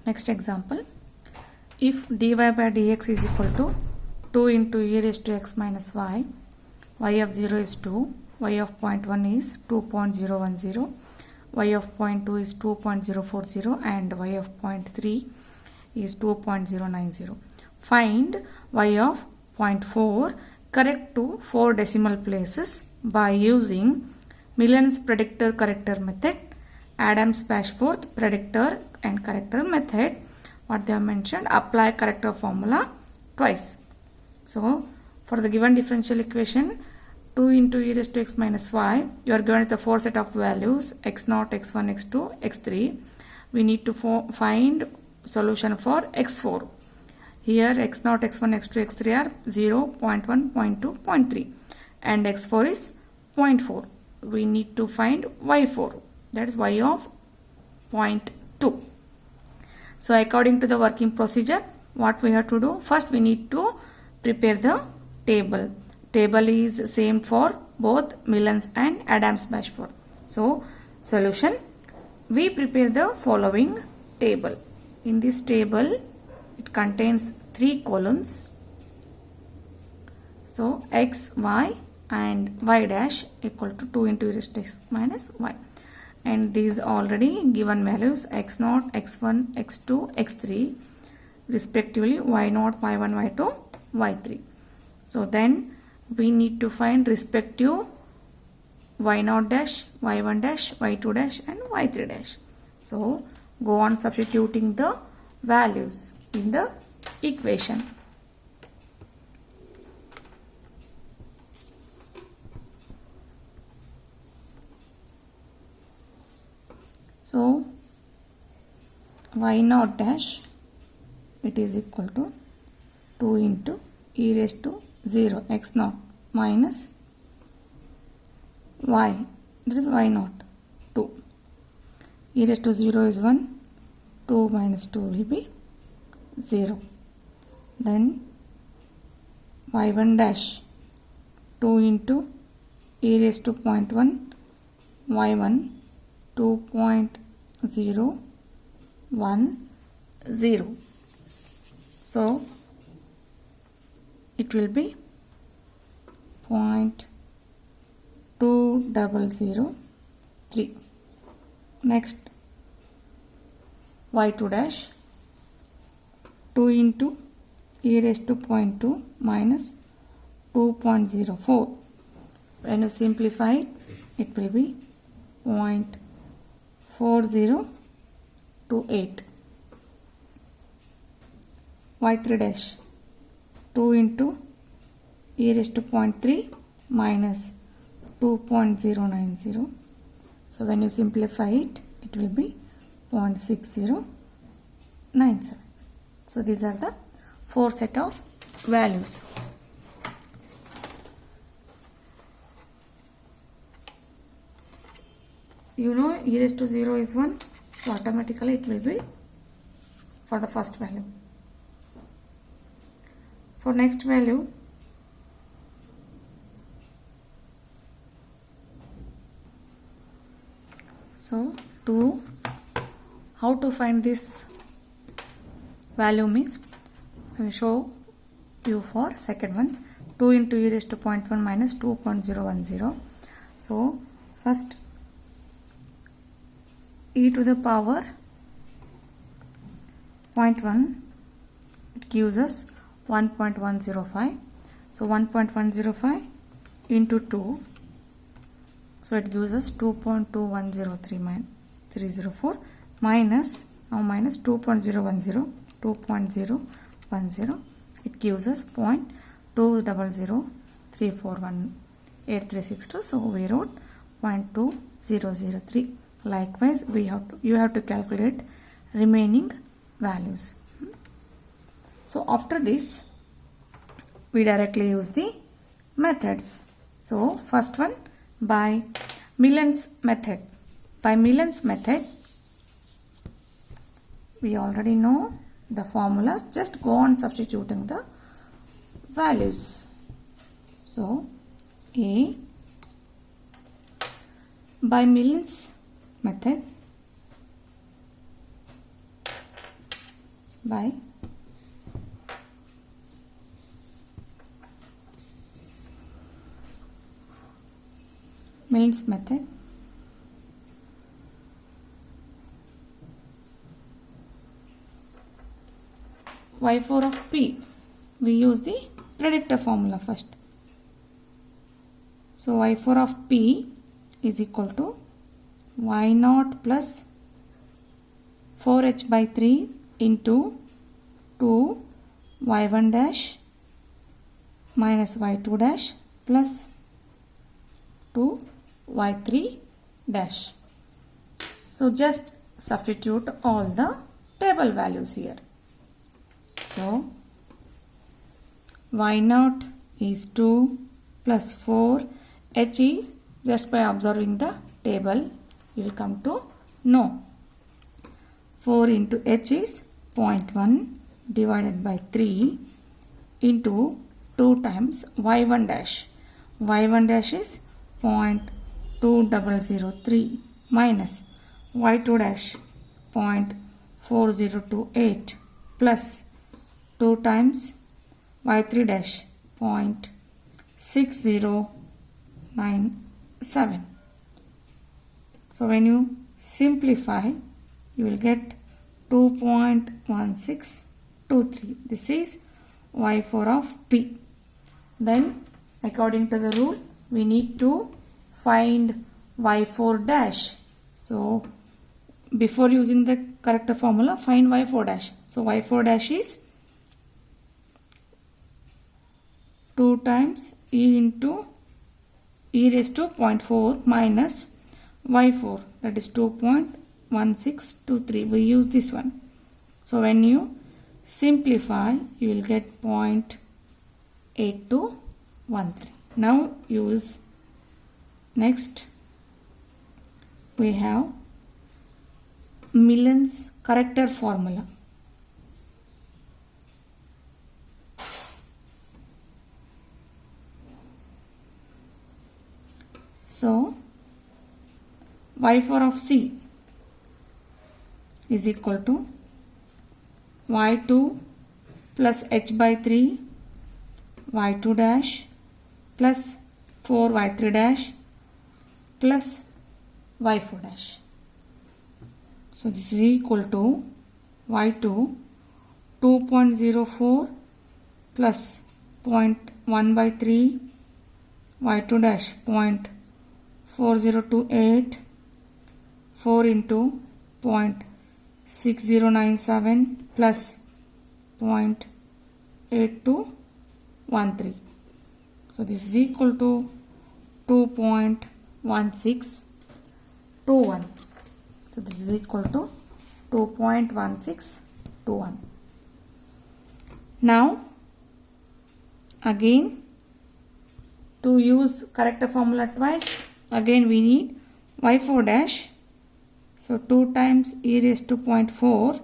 Next example, if dy by dx is equal to 2 into e raised to x minus y, y of 0 is 2, y of 0.1 is 2.010, y of 0.2 is 2.040 and y of 0.3 is 2.090. Find y of 0.4 correct to 4 decimal places by using Millen's predictor corrector method, Adams-Bashforth predictor and corrector method. What they have mentioned, apply corrector formula twice. So for the given differential equation 2 into e raised to x minus y, you are given with the 4 set of values x0, x1, x2, x3. We need to find solution for x4. Here x0, x1, x2, x3 are 0, 0.1, 0.2, 0.3 and x4 is 0.4. We need to find y4, that is y of 0.2. So according to the working procedure, what we have to do, first we need to prepare the table. Table is same for both Millen's and Adams-Bashforth. So solution, we prepare the following table. In this table it contains 3 columns. So x, y and y dash equal to 2 into e raised to x minus y. And these already given values x0, x1, x2, x3 respectively, y0, y1, y2, y3. So then we need to find respective y0 dash, y1 dash, y2 dash and y3 dash. So go on substituting the values in the equation. So y0 dash, it is equal to 2 into e raised to 0 x0 minus y, that is y0 2. E raised to 0 is 1, 2 minus 2 will be 0. Then y1 dash 2 into e raised to 0.1 y1 2.010. So it will be 0.2003. Next y2 dash 2 into e raised to 0.2 minus 2.04. When you simplify it, it will be 0.4028. y3 dash 2 into e raised to 0.3 minus 2.090. So when you simplify it, it will be 0.6097. So these are the 4 set of values. You know e raised to 0 is 1, so automatically it will be for the first value. For next value, so how to find this value means, I will show you for second one, 2 into e raised to 0.1 minus 2.010. So first e to the power 0.1, it gives us 1.105. So 1.105 into 2, so it gives us 2.2103304 minus, now minus 2.010, it gives us 0.200341832. So we wrote 0.2003. Likewise, you have to calculate remaining values. So after this, we directly use the methods. So first one, by Millen's method. By Millen's method, we already know the formulas. Just go on substituting the values. So A, by Millen's method, by Milne's method. Y4 of P, we use the predictor formula first. So Y4 of P is equal to Y0 plus 4h by 3 into 2 Y1 dash minus Y2 dash plus 2 Y3 dash. So just substitute all the table values here. So Y0 is 2 plus 4, h is just by observing the table you will come to know. 4 into h is 0.1 divided by 3 into 2 times y1 dash. y1 dash is 0.2003 minus y2 dash 0.4028 plus 2 times y3 dash 0.6097. So when you simplify, you will get 2.1623. This is y4 of P. Then according to the rule, we need to find y4 dash. So before using the correct formula, find y4 dash. So y4 dash is 2 times e into e raised to 0.4 minus y4, that is 2.1623. We use this one. So when you simplify, you will get 0.8213. Now use next. We have Milne's corrector formula. So y4 of C is equal to y2 plus h by 3 y2 dash plus 4 y3 dash plus y4 dash. So this is equal to y2 2.04 plus 0.1 by 3 y2 dash 0.4028 4 into 0.6097 plus 0.8213. So this is equal to 2.1621. So this is equal to 2.1621. Now again, to use correct formula twice, again we need y4 dash. So 2 times e raised to 0.4,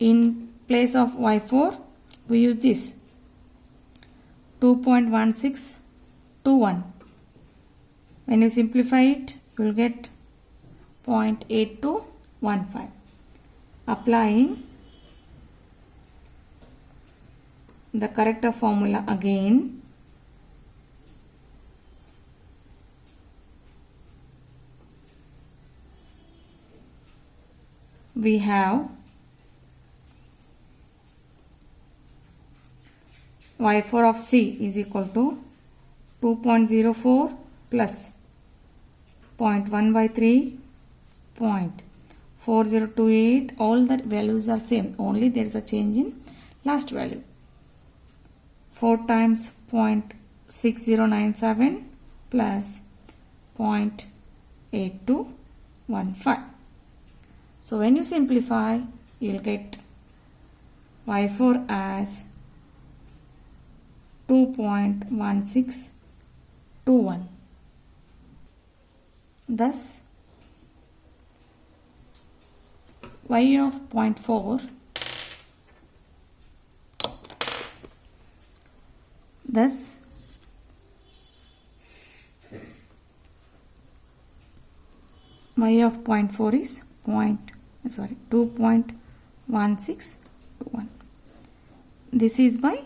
in place of y4 we use this 2.1621. When you simplify it, you will get 0.8215. Applying the correct formula again, we have y4 of C is equal to 2.04 plus 0.1 by 3, 0.4028. All the values are same, only there is a change in last value. 4 times 0.6097 plus 0.8215. So when you simplify, you will get y4 as 2.1621. Thus y of 0.4, thus y of 0.4 is 2.1621. This is by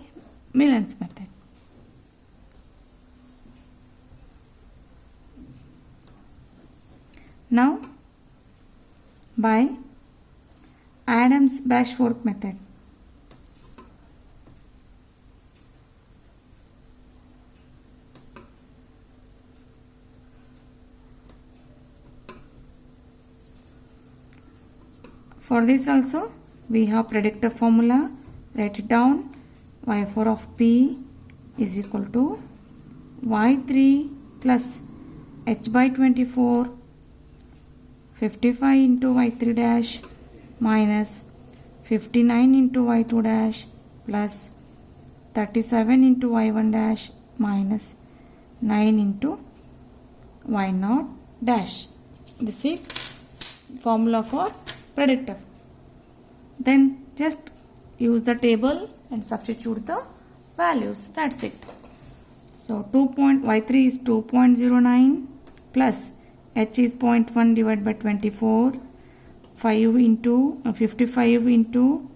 Millen's method. Now by Adams-Bashforth method. For this also we have predictor formula. Write it down. Y4 of P is equal to Y3 plus H by 24 55 into Y3 dash minus 59 into Y2 dash plus 37 into Y1 dash minus 9 into Y0 dash. This is formula for predictor. Then just use the table and substitute the values. That's it. So Y3 is 2.09 plus H is 0.1 divided by 24. 5 into 55 into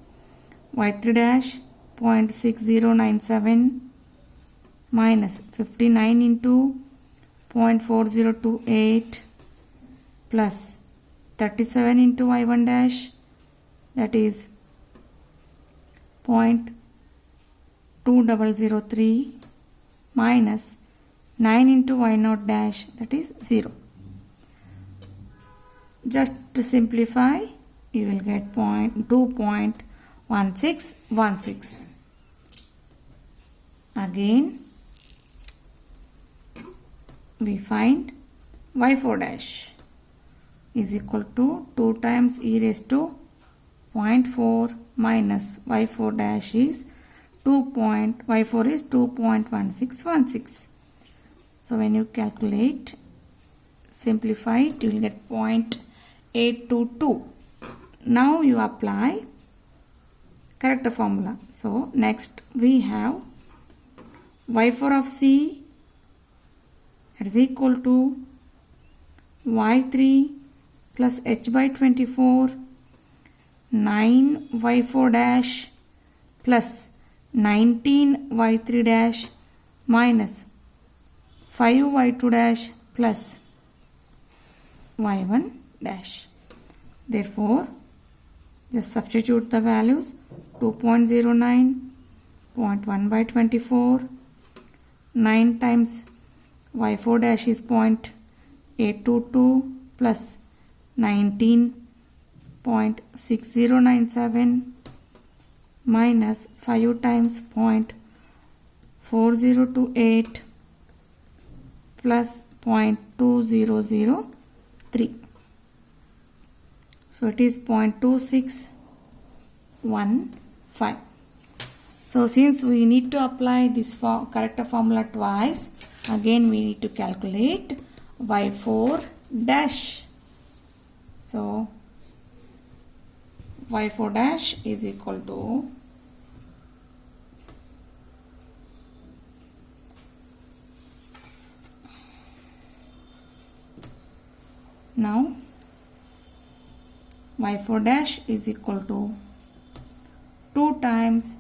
Y3 dash 0.6097 minus 59 into 0.4028 plus 37 into Y1 dash, that is 0.2003 minus 9 into Y0 dash, that is 0. Just to simplify, you will get 2.1616. Again we find Y4 dash is equal to 2 times e raised to 0.4 minus Y4 dash is Y4 is 2.1616. So when you calculate, simplify it, you will get 0.822. Now you apply correct formula. So next we have Y4 of C, that is equal to Y3 plus H by 24 9 Y4 dash plus 19 Y3 dash minus 5 Y2 dash plus Y1 dash. Therefore, just substitute the values. 2.09, 0.1 by 24, 9 times Y4 dash is 0.822 plus 19.6097 minus 5 times 0.4028 plus 0.2003. So it is 0.2615. So since we need to apply this correct formula twice, again we need to calculate Y4 dash. So Y4 dash is equal to now Y4 dash is equal to 2 times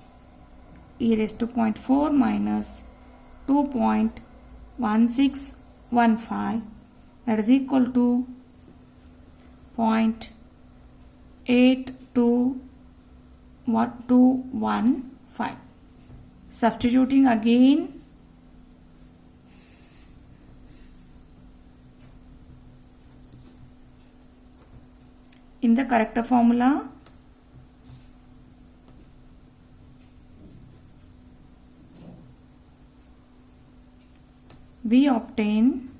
e raised to 0.4 minus 2.1615, that is equal to 0.82215. Substituting again, in the correct formula, we obtain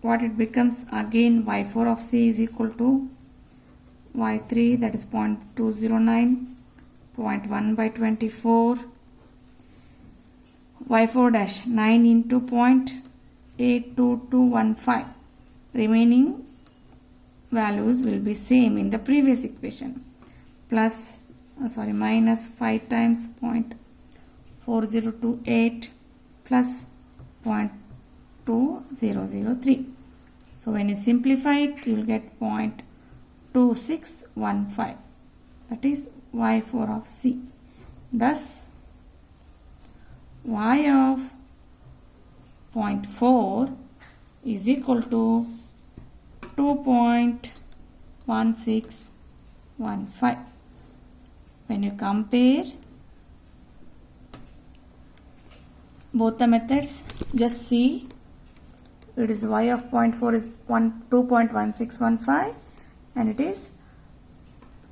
what it becomes again. Y4 of C is equal to Y3, that is 0.209, 0.1 by 24, Y4 dash 9 into 0.82215. Remaining values will be same in the previous equation. Minus 5 times 0.4028 plus 0.2003. So when you simplify it, you will get 0.2615. that is y4 of c. Thus y of 0.4 is equal to 2.1615. When you compare both the methods, just see it is y of 0.4 is 2.1615 and it is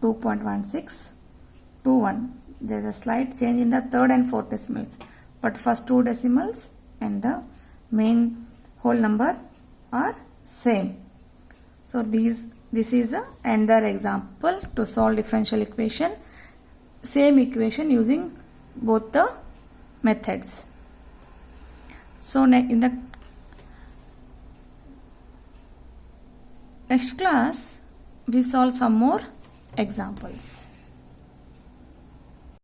2.1621. There is a slight change in the third and fourth decimals, but first two decimals and the main whole number are same. So this is another example to solve differential equation, same equation using both the methods. So in the next class we solve some more examples.